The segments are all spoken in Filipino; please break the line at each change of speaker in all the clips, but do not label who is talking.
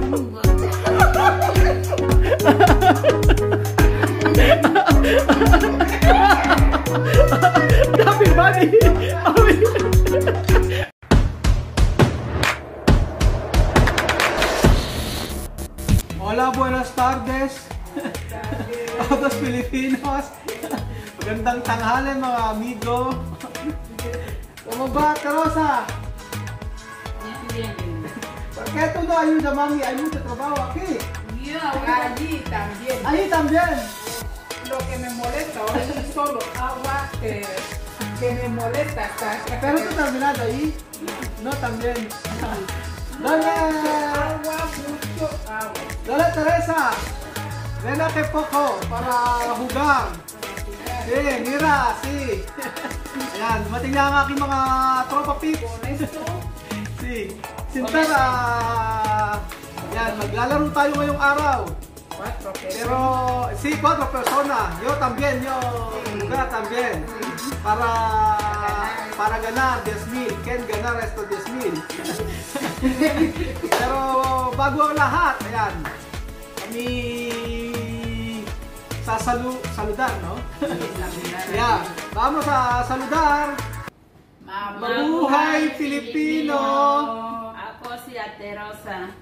Happy buddy! Hola, buenas tardes. Todos Filipinos. Magandang tanghali mga amigo. ¿Cómo va, Rosa?
Bien.
¿Por qué tú no ayudas, mami? Hay mucho trabajo aquí.
Allí también.
Ahí también.
Lo que me molesta hoy es solo agua que me molesta.
Pero tú terminaste ahí. No, también. Dale.
Agua, mucho agua.
Dale, Teresa. Ven aquí poco para jugar. Sí, mira, sí. Ayan, dumating na ang aking mga tropa pips. Sí. Sinter, yan, maglalaro tayo ngayong araw. Pero, sí, 4 personas. Yo también, yo jugar también. Para ganar 10,000. Ken ganar esto 10,000. Pero, bago ang lahat, ayan, kami saludan, no? Yeah, vamos a saludar. Mabuhay Filipino!
Ako si Ate Rosa.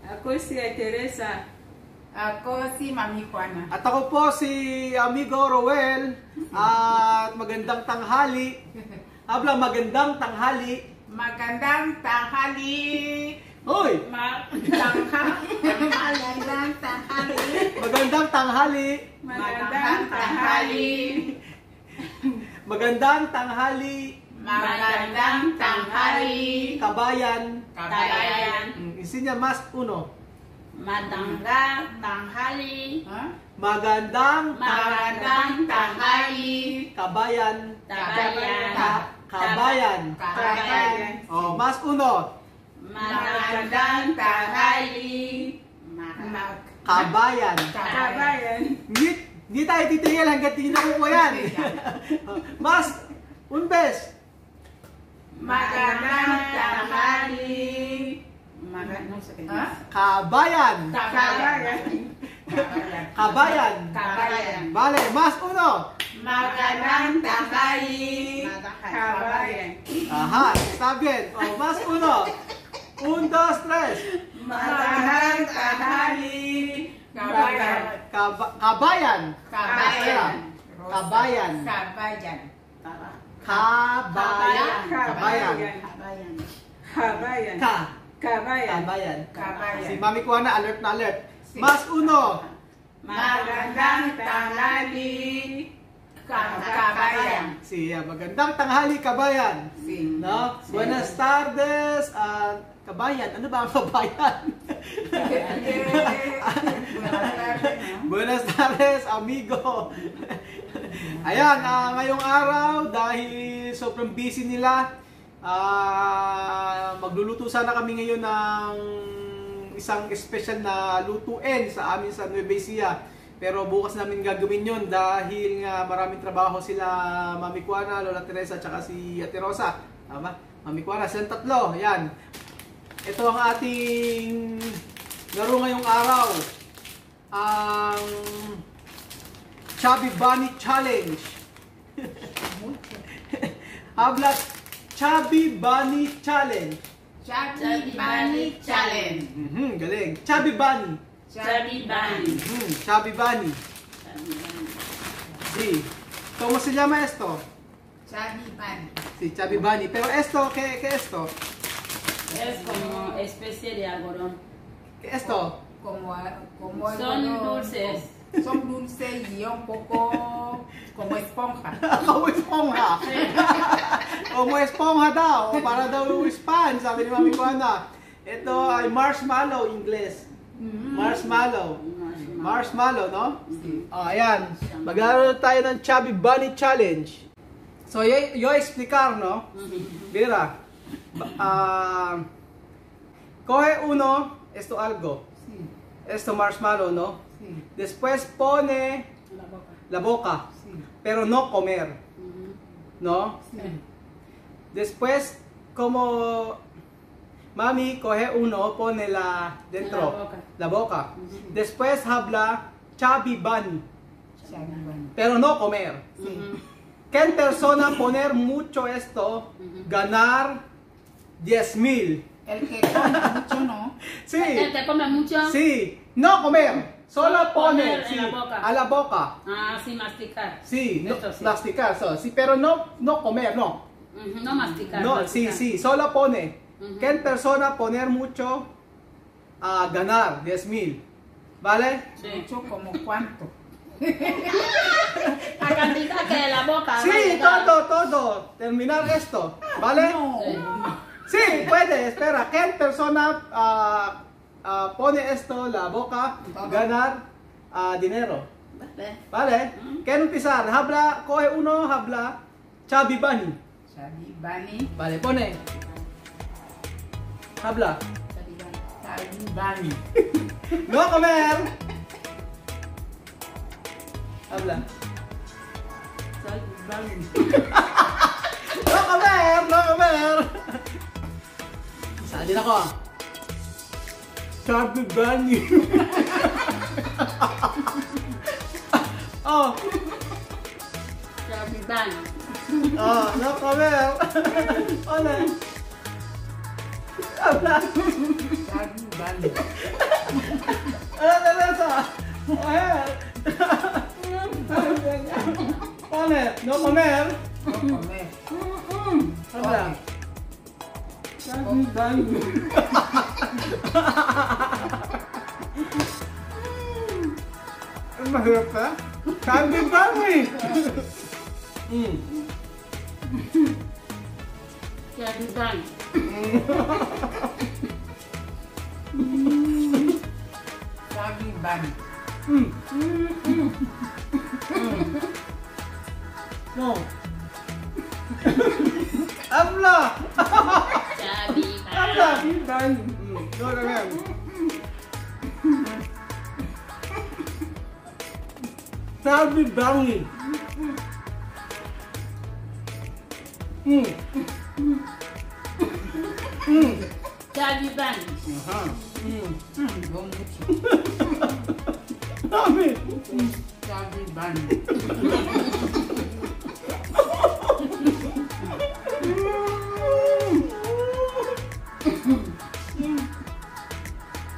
Ako si Teresa. Ako si Mami Juana.
At ako po si amigo Roel. At magandang tanghali. Habla, magandang tanghali.
Magandang tanghali.
Hoy!
Magandang tanghali.
Magandang tanghali.
Magandang tanghali.
Magandang tanghali.
Magandang tanghali.
Kabayan.
Kabayan.
Isinya mas uno.
Magandang tanghali.
Magandang
tanghali.
kabayan.
Kabayan.
Kabayan. Oh, mas uno.
Magandang
tanghali.
Kabayan.
Kabayan.
Hindi tayo titigil hanggang tingin ako po yan. Mas, unbes.
Magandang tanghali.
Kabayan. Kabayan. Vale, mas uno.
Magandang tanghali. Kabayan.
Aha, está bien. Oh, más uno. 1, 2, 3.
Magandang tanghali. Kabayan.
Kabayan.
Kabayan.
Kabayan.
Kabayan.
Kabayan. Kabayan.
Kabayan.
Kabayan.
Kabayan.
Si Mami Kuana, alert na alert. Mas uno.
Magandang tanghali. Kabayan.
Siya, magandang tanghali, kabayan. No? Buenas tardes, kabayan. Ano ba ang kabayan? Buenas tardes, amigo. Ayan, ngayong araw, dahil sobrang busy nila, magluluto sana kami ngayon ng isang special na lutuin sa amin sa Nueva Ecija. Pero bukas namin gagawin yun dahil nga maraming trabaho sila Mami Kuana, Lola Teresa, at si Ate Rosa. Tama? Mami Kuana, silang tatlo. Ayan. Ito ang ating laro ngayong araw. Ang Chubby Bunny Challenge. Habla Chubby Bunny Challenge.
Chubby Bunny Challenge.
Galing. Chubby Bunny.
Chubby Bunny.
Chubby Bunny. Sí. ¿Cómo se llama esto?
Chubby Bunny.
Sí, Chubby Bunny. Pero esto, ¿qué esto?
Es como especie de algodón.
¿Qué esto?
Como
Son dulces.
Son dulces y un poco como esponja.
Como esponja. Como esponja daw. Para daw sponge, sabi ni Mami Kuana. Ito ay marshmallow, Ingles. Marshmallow. Marshmallow, no? Oh, ayan. Maglalaro tayo ng Chubby Bunny Challenge. So, yo explicar, no? Mira. Coge uno, esto algo. Esto marshmallow, no? Después pone la boca. Pero no comer. ¿No? Después, como Mami coge uno, pone dentro la boca. Después habla chubby bunny, pero no comer. ¿Qué persona poner mucho esto, ganar 10,000?
El que come mucho, ¿no?
Sí.
¿El que come mucho?
Sí, no comer, solo
Poner
poner
en la boca.
a la boca.
Ah, sí, masticar.
Sí, no,
Esto sí.
masticar, sí, pero no comer, no.
No masticar.
No,
masticar.
sí, solo pone. ¿Qué persona poner mucho a ganar 10,000? ¿Vale?
Sí.
Mucho como cuánto.
La cantidad que de la boca. va a
Sí,
llegar.
todo. Terminar esto, ¿vale? Sí, puede, espera. ¿Qué persona pone esto la boca, ganar dinero?
Vale.
¿Vale? ¿Qué empezar? Habla, coge uno, habla chubby bunny.
Chubby bunny.
Vale, pone. Habla.
Chubby bunny.
No comer. Habla.
Chubby bunny.
No comer. Salin ako. Chubby bunny. Oh.
Chubby bunny.
Oh, no comer. Ano? Habla.
Chubby bunny.
Ano, Teresa? Ayan. Pone, no comer.
No comer.
Habla. Chubby bunny. Mahirap ka? Chubby bunny.
Chubby bunny.
Chubby bunny.
No. Habla.
Chubby
Habla.
bunny.
No comer. Chubby bunny.
Chubby bunny.
Go mucho.
Dami.
Chubby bunny.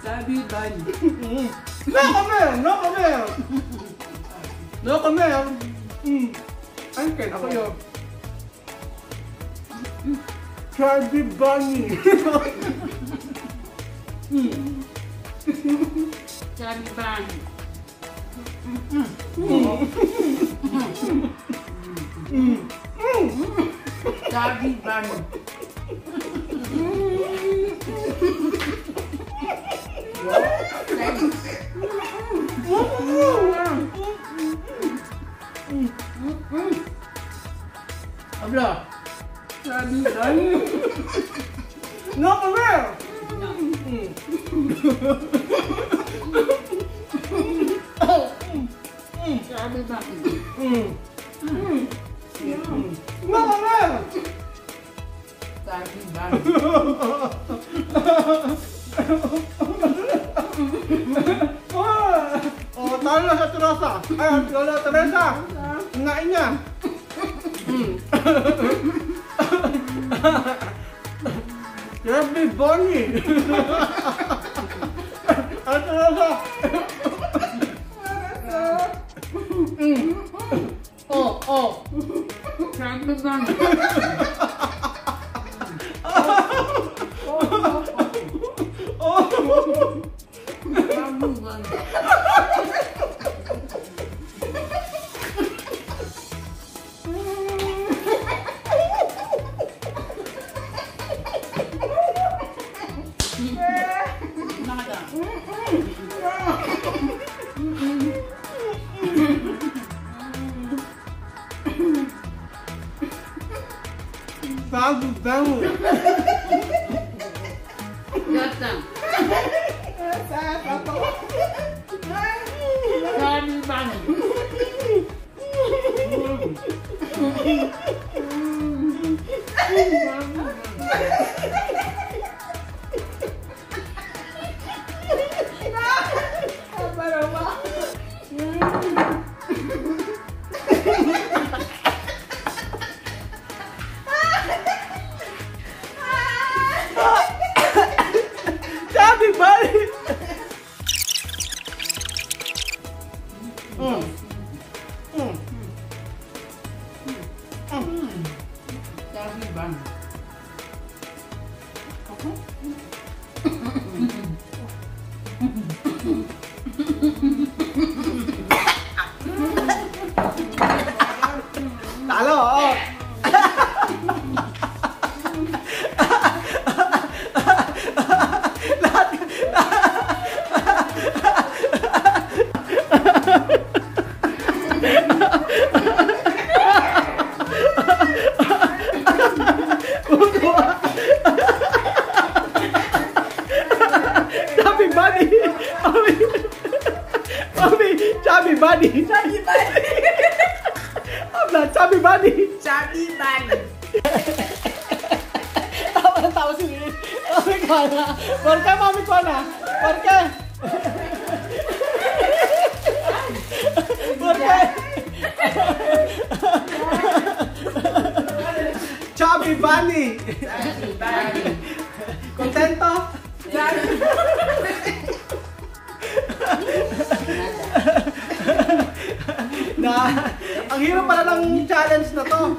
Chubby bunny.
No comer. No comer. Angkin, ako yun. Chubby bunny.
Chubby bunny.
Chubby bunny.
Habla.
Chubby bunny.
No comer.
No. Chubby bunny.
No comer.
Chubby bunny.
Oh, talo na sa Teresa. Ay, talo na Teresa. Ngain niya. Chubby bunny. Ay, Teresa. Oh.
Chubby bunny. Chubby bunny.
Chubby bunny.
Gata. Chubby bunny.
Talo, oo. Chubby buddy.
Chubby buddy.
Chubby buddy.
Chubby buddy.
Tawa si Mami ko na. ¿Por qué, Mami ko na? ¿Por qué? ¿Por qué? Chubby bunny.
Chubby bunny.
¿Contento? Na, ang hirap pala ng challenge na to.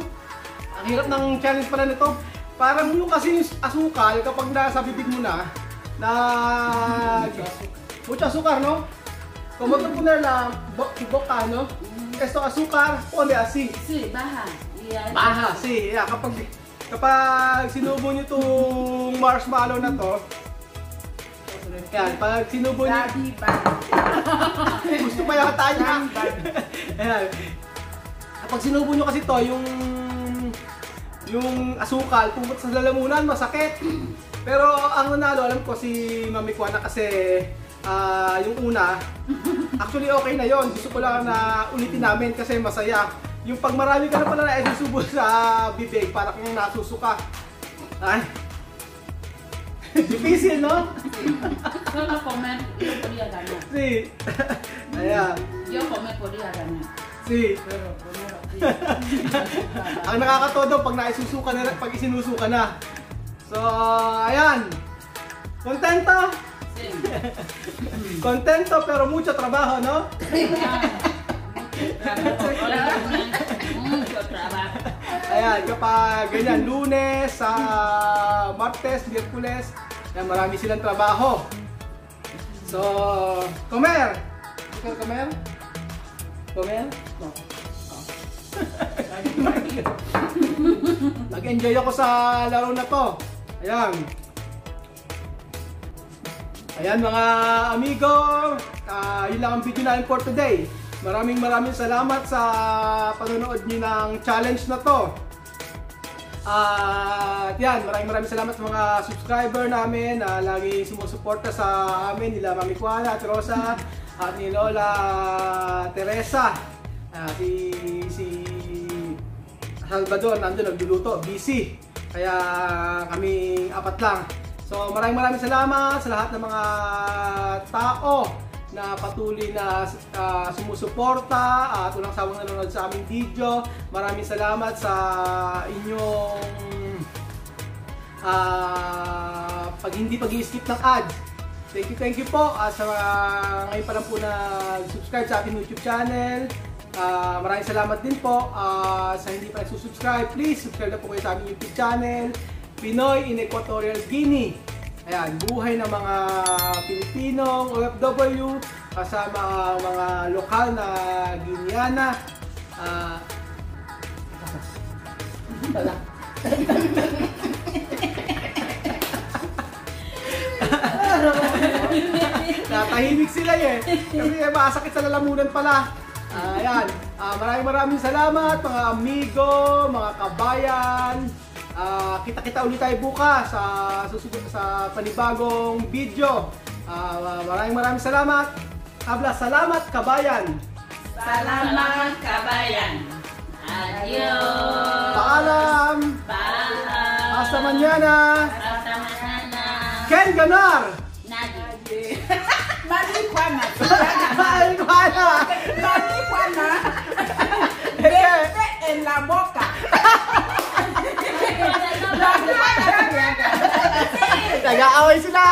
Ang hirap ng challenge pala nito. Parang yung kasi yung asukal kapag nasa bibig mo na mucho azúcar, ¿no? Como tú poner la boca, ¿no? Esto azúcar, pone así.
Sí, baja.
Baja, sí. Yeah, kapag sinubo nyo itong marshmallow na to, yan, pag sinubo nyo... Gusto pa yata niya. Ayan. Kapag sinubo nyo kasi to, yung asukal, pumunta sa lalamunan, masakit. Pero ang nanalo, alam ko si Mami Kuana kasi yung una, actually okay na yon. Gusto ko lang na ulitin namin kasi masaya. Yung pag marami ka na pala na isusubo sa bibig, para kang nasusuka. Ay. Difícil, no?
Solo comer, yo podía ganar.
Sí. Ayan.
Yo comer podía ganar.
Sí.
Pero primero, sí.
Ang nakakatodo pag naisusuka na, pag isinusuka na. So, ayan. Contento?
Sí.
Contento pero mucho trabajo, no?
Mucho trabajo.
Ayan, kapag ganyan, Lunes, Martes, Miyerkules, yan, marami silang trabaho. So, comer! Ikaw, comer? Comer? No. Nag-enjoy ako sa laro na to. Ayan. Ayan mga amigo, yun lang ang video namin for today. Maraming salamat sa panonood niyo ng challenge na to. At yan, maraming salamat sa mga subscriber namin na lagi sumusuporta sa amin, nila Mami Kuana at Rosa at ni Lola Teresa. Si Salvador nandun nagluluto, busy. Kaya kami apat lang. So maraming salamat sa lahat ng mga tao na patuloy na sumusuporta at walang sawang nanonood sa aming video. Maraming salamat sa inyong hindi pag-i-skip ng ads. Thank you po sa ngayon pa lang po na subscribe sa aking YouTube channel. Maraming salamat din po sa hindi pa nagsusubscribe. Please subscribe na po kayo sa aming YouTube channel, Pinoy in Equatorialguinea. Ayan, buhay ng mga Pilipinong OFW kasama ang mga lokal na Guineana. Natahimik sila eh. Kasi masakit sa lalamunan pala. Ayan, maraming salamat mga amigo, mga kabayan. Kita-kita ulit tayo bukas sa panibagong video. Maraming salamat. Salamat kabayan.
Salamat kabayan. Adios.
Paalam.
Paalam.
Hasta mañana.
Hasta mañana.
Ken ganar.
Nadie.
Mami Kuana.
Mami Kuana.
Mami Kuana. Bebe en la boca. Nag-aaway sila!